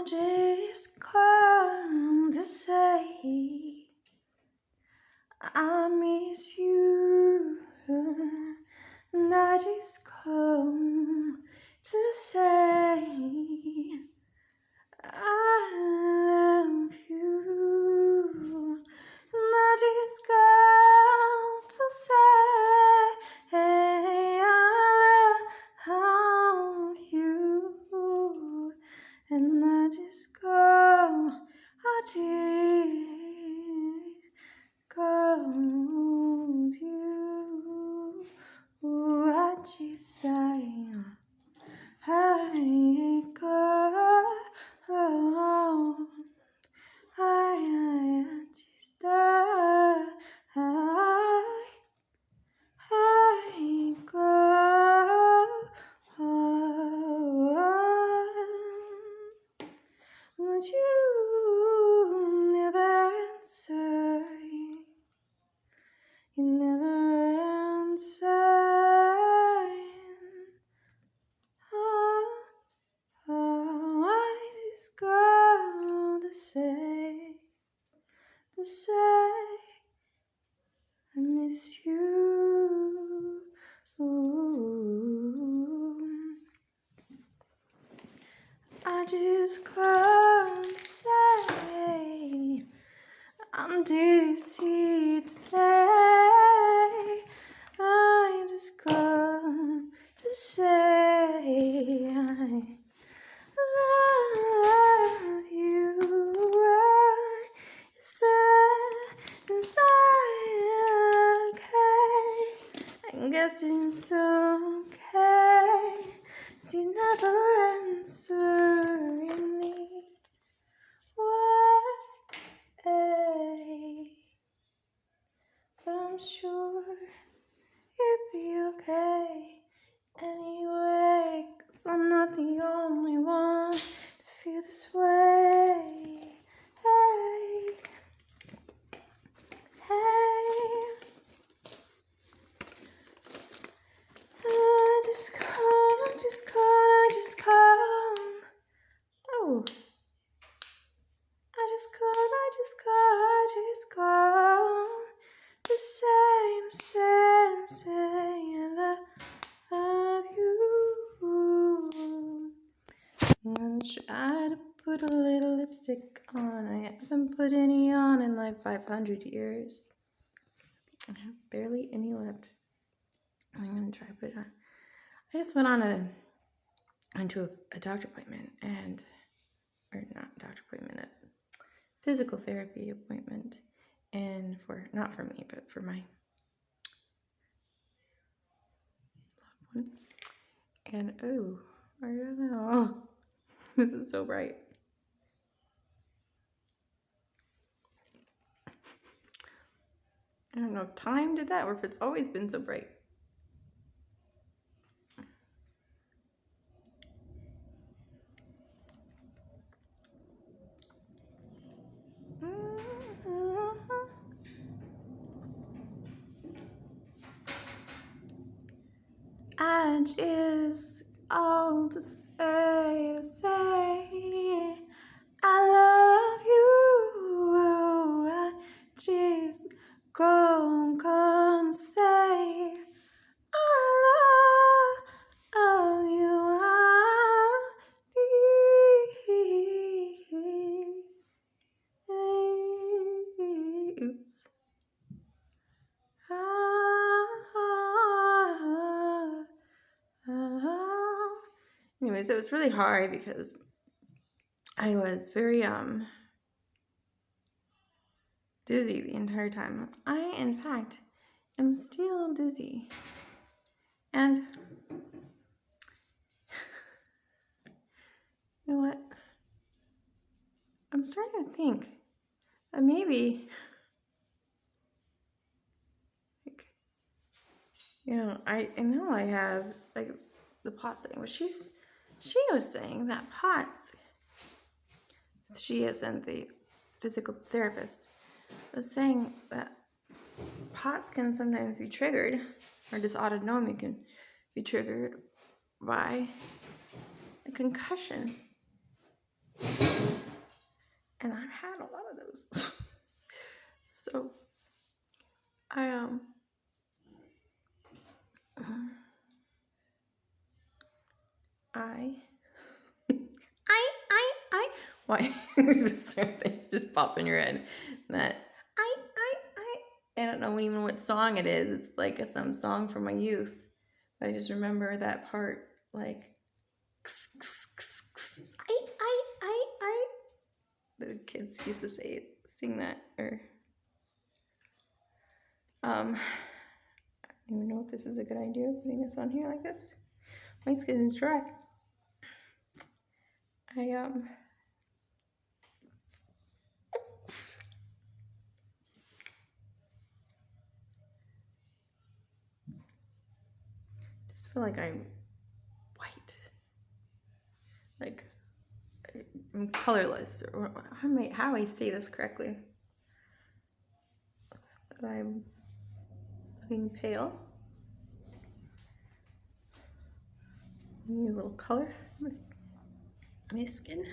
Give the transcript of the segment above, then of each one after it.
I just come to say I miss you, and I just come to say I love you, and I just come to say I love you, and I just go, I just go to you, I just say I go, I just I go, but you never answer, you never answer. I just go to say I miss you. I just come to say I'm dizzy today. I just come to say I love you. Is that okay? I guess it's okay. You never answer any way, but I'm sure you'd be okay anyway, 'cause I'm not the only one to feel this way. Hey, hey, I just come. Oh, I just come to say I love you. And try to put a little lipstick on. I haven't put any on in like 500 years. I have barely any left. I'm gonna try to put it on. I just went onto a doctor appointment a physical therapy appointment, and not for me, but for my loved one. And I don't know. This is so bright. I don't know if time did that or if it's always been so bright. I just all to say I love you. I just come say I love you. Oops. Anyways, it was really hard because I was very dizzy the entire time. I, in fact, am still dizzy. And you know what? I'm starting to think that maybe, like, I know I have like the POTS thing, but she was saying that POTS, she isn't the physical therapist, was saying that POTS can sometimes be triggered, or dysautonomia can be triggered by a concussion. So I I I why certain things just pop in your head that I don't know even what song it is. It's like some song from my youth. But I just remember that part like I the kids used to sing that or I don't even know if this is a good idea putting this on here like this. My skin is dry. I just feel like I'm white. Like I'm colorless. Or how do I say this correctly? That I'm looking pale. I need a little color on my skin.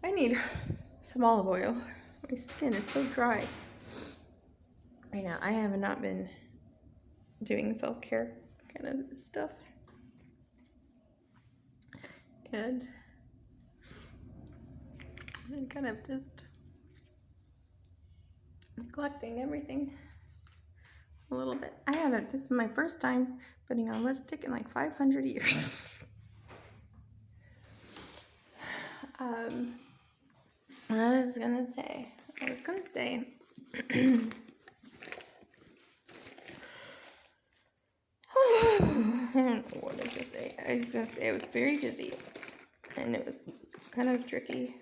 I need some olive oil. My skin is so dry. I know, I have not been doing self-care kind of stuff. And I'm kind of just neglecting everything a little bit. I haven't, this is my first time putting on lipstick in like 500 years. What I was gonna say, I don't know what I was gonna say. I was gonna say I was very dizzy and it was kind of tricky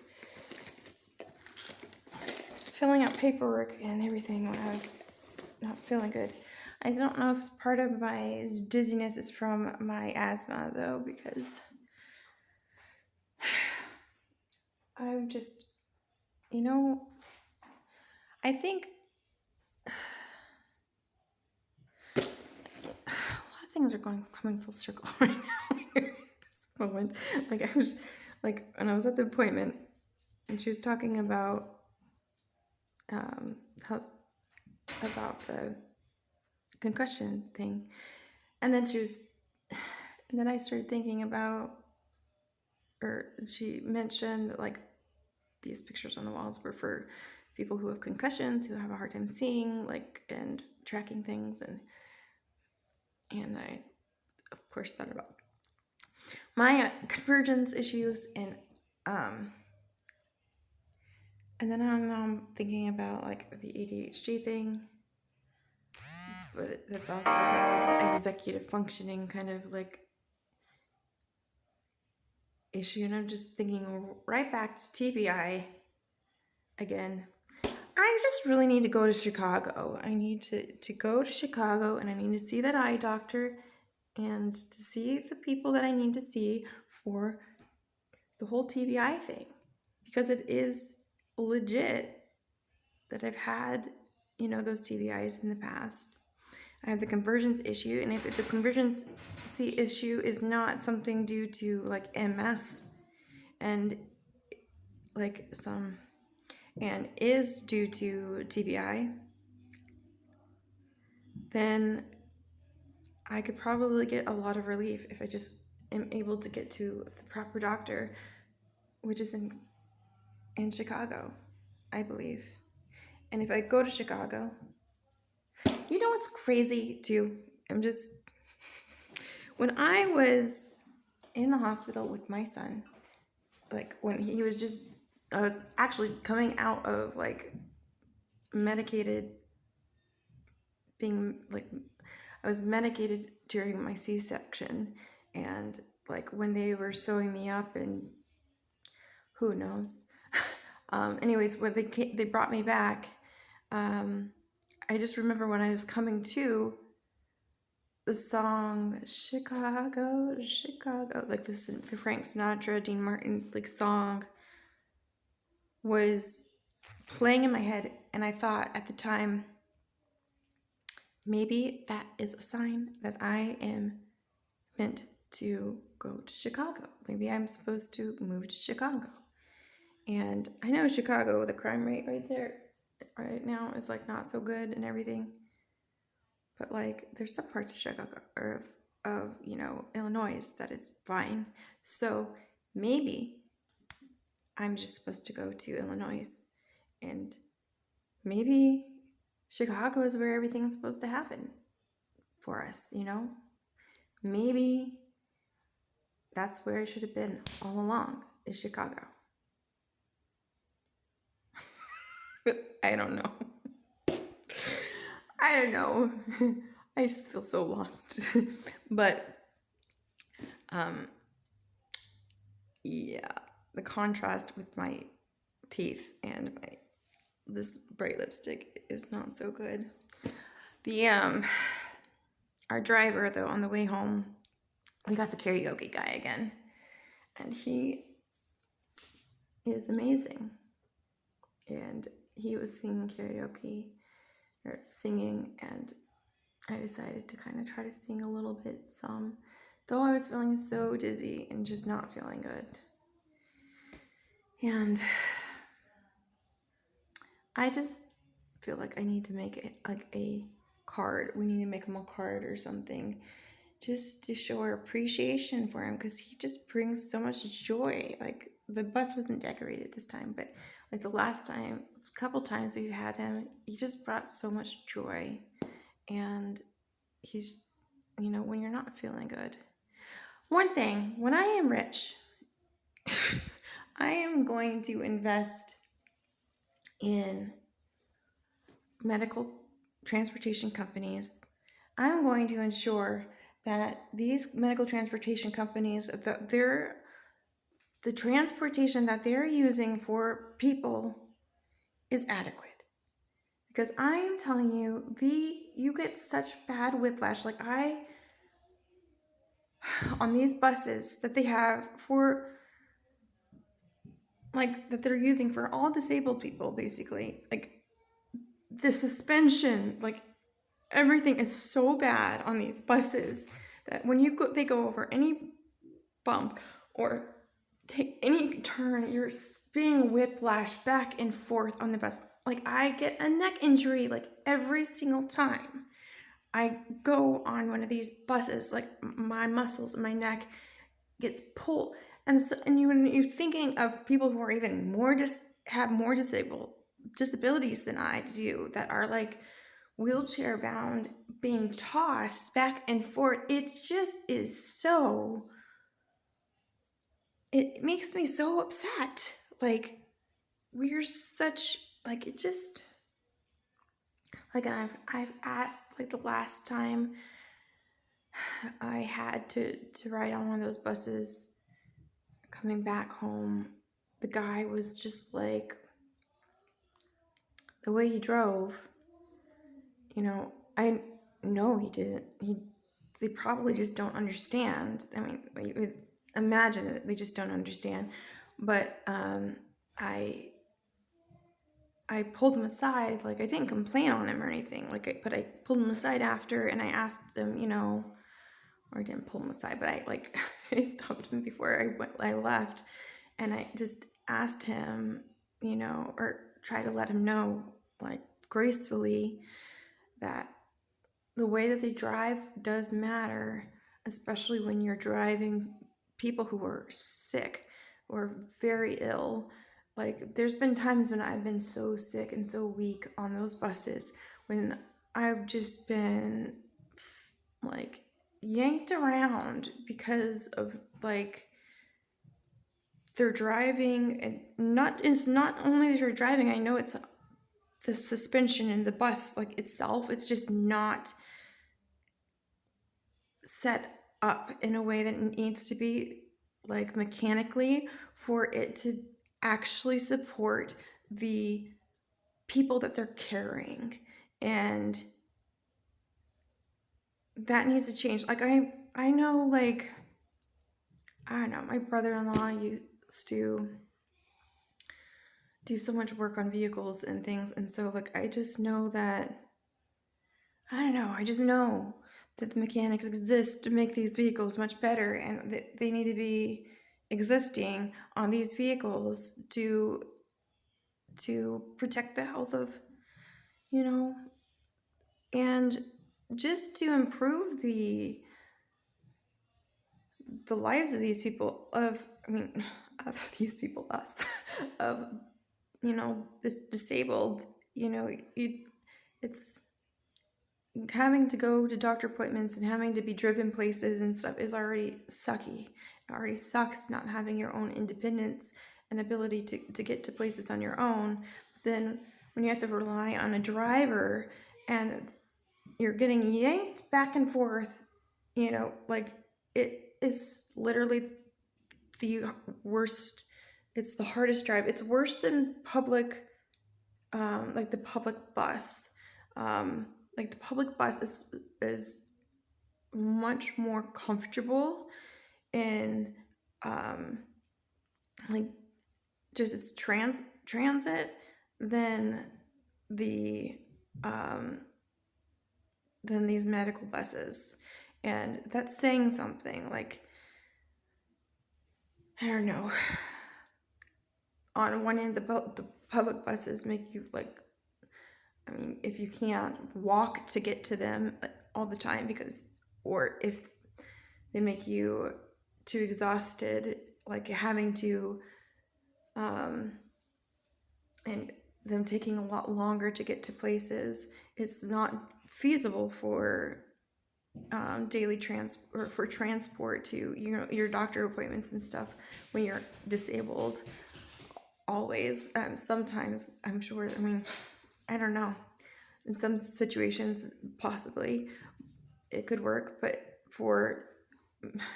filling out paperwork and everything when I was not feeling good. I don't know if part of my dizziness is from my asthma though, because I'm just, you know, I think a lot of things are coming full circle right now at this moment. Like I was, like when I was at the appointment, and she was talking about about the concussion thing, and then then I started thinking about, or she mentioned like these pictures on the walls were for people who have concussions, who have a hard time seeing, like, and tracking things, and I of course thought about my convergence issues, and then I'm thinking about like the ADHD thing, but that's also an executive functioning kind of like issue, and I'm just thinking right back to TBI again. I just really need to go to Chicago. I need to go to Chicago, and I need to see that eye doctor and to see the people that I need to see for the whole TBI thing, because it is legit that I've had, you know, those TBIs in the past. I have the convergence issue, and if the convergence issue is not something due to like MS and like and is due to TBI, then I could probably get a lot of relief if I just am able to get to the proper doctor, which is in Chicago, I believe. And if I go to Chicago, you know what's crazy too? When I was in the hospital with my son, like when I was actually coming out of like medicated, I was medicated during my C-section, and like when they were sewing me up, and who knows. Anyways, when they brought me back, I just remember when I was coming to, the song Chicago, Chicago, like this Frank Sinatra, Dean Martin, like song was playing in my head, and I thought at the time, maybe that is a sign that I am meant to go to Chicago. Maybe I'm supposed to move to Chicago. And I know Chicago, the crime rate right there right now is like not so good and everything. But like there's some parts of Chicago or of Illinois that is fine. So maybe I'm just supposed to go to Illinois, and maybe Chicago is where everything's supposed to happen for us, Maybe that's where it should have been all along, is Chicago. I don't know. I don't know. I just feel so lost. But yeah, the contrast with my teeth and this bright lipstick is not so good. The our driver though, on the way home, we got the karaoke guy again, and he is amazing. And he was singing karaoke or singing, and I decided to kind of try to sing a little bit, some, though I was feeling so dizzy and just not feeling good. And I just feel like I need to make it like a card. We need to make him a card or something, just to show our appreciation for him, because he just brings so much joy. Like the bus wasn't decorated this time, but like the last time, a couple times we've had him, he just brought so much joy. And he's, when you're not feeling good. One thing, when I am rich, I am going to invest in medical transportation companies. I'm going to ensure that these medical transportation companies, that the transportation that they're using for people is adequate. Because I am telling you, you get such bad whiplash. Like on these buses that they have for, like, that they're using for all disabled people, basically, like the suspension, like everything is so bad on these buses that when they go over any bump or take any turn, you're being whiplashed back and forth on the bus. Like I get a neck injury like every single time I go on one of these buses. Like my muscles in my neck gets pulled, and so when you're thinking of people who are even more have more disabilities than I do, that are like wheelchair bound, being tossed back and forth, it just is so, it makes me so upset. Like we're such, like, it just, like, and I've asked, like the last time I had to ride on one of those buses coming back home, the guy was just like, the way he drove, I know he didn't, they probably just don't understand. I mean, you would imagine that they just don't understand. But I pulled him aside. Like I didn't complain on him or anything. But I pulled him aside after, and I asked him, or I didn't pull him aside, but I I stopped him before I left, and I just asked him, or try to let him know, like gracefully, that the way that they drive does matter, especially when you're driving people who are sick or very ill. Like there's been times when I've been so sick and so weak on those buses, when I've just been like yanked around because of like they're driving, and it's not only that you're driving, I know it's the suspension in the bus like itself, it's just not set up in a way that it needs to be, like mechanically, for it to actually support the people that they're carrying. And that needs to change. Like I know, like, I don't know, my brother-in-law used to do so much work on vehicles and things, and so like I just know that, I don't know, I just know that the mechanics exist to make these vehicles much better, and they need to be existing on these vehicles to protect the health of you know, and just to improve the lives of these people, of these people, us, of, this disabled, it's having to go to doctor appointments and having to be driven places and stuff is already sucky. It already sucks not having your own independence and ability to get to places on your own. But then when you have to rely on a driver and you're getting yanked back and forth, like, it is literally the worst. It's the hardest drive. It's worse than public, like the public bus. Like the public bus is much more comfortable in, like, just its transit than the than these medical buses. And that's saying something. Like, I don't know. On one end, the public buses make you, like, if you can't walk to get to them all the time, or if they make you too exhausted, like having to, and them taking a lot longer to get to places, it's not feasible for daily or for transport to your doctor appointments and stuff when you're disabled. Always, sometimes, I'm sure. I don't know. In some situations, possibly it could work, but for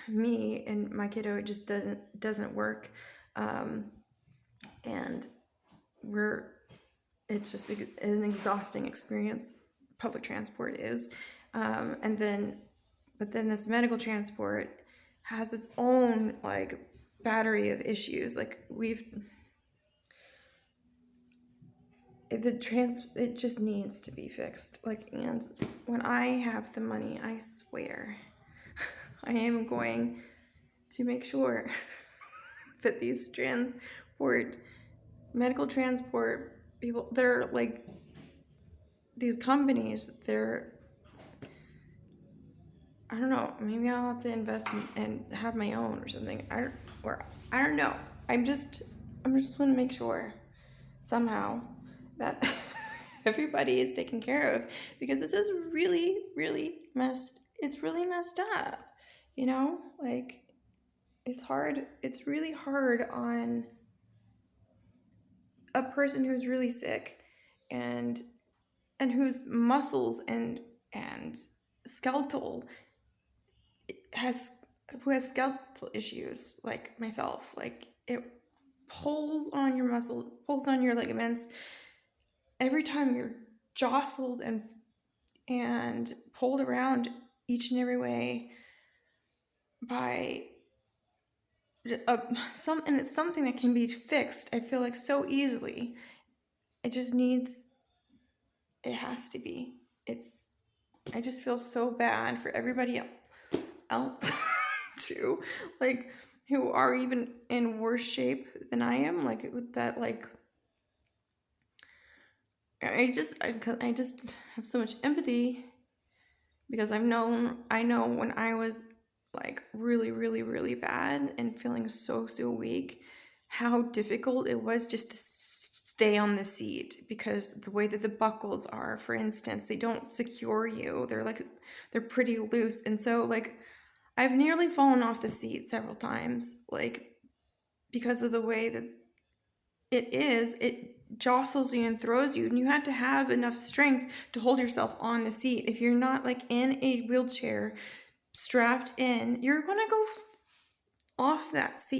me and my kiddo, it just doesn't work. And it's just an exhausting experience. Public transport is, but then this medical transport has its own, like, battery of issues. Like, it just needs to be fixed. Like, and when I have the money, I swear I am going to make sure that these medical transport people, they're like, these companies, I don't know, maybe I'll have to invest and have my own or something. I don't know. I'm just want to make sure somehow that everybody is taken care of, because this is really, really messed up, like, it's hard. It's really hard on a person who's really sick and whose muscles and skeletal who has skeletal issues, like myself. Like, it pulls on your muscle, pulls on your ligaments every time you're jostled and pulled around each and every way by and it's something that can be fixed, I feel like, so easily. It has to be. I just feel so bad for everybody else too, like, who are even in worse shape than I am, like, with that, like, I just have so much empathy, because I know when I was, like, really, really, really bad and feeling so weak, how difficult it was just to stay on the seat, because the way that the buckles are, for instance, they don't secure you. They're pretty loose. And so, like, I've nearly fallen off the seat several times, like, because of the way that it jostles you and throws you, and you have to have enough strength to hold yourself on the seat. If you're not, like, in a wheelchair strapped in, you're gonna go off that seat.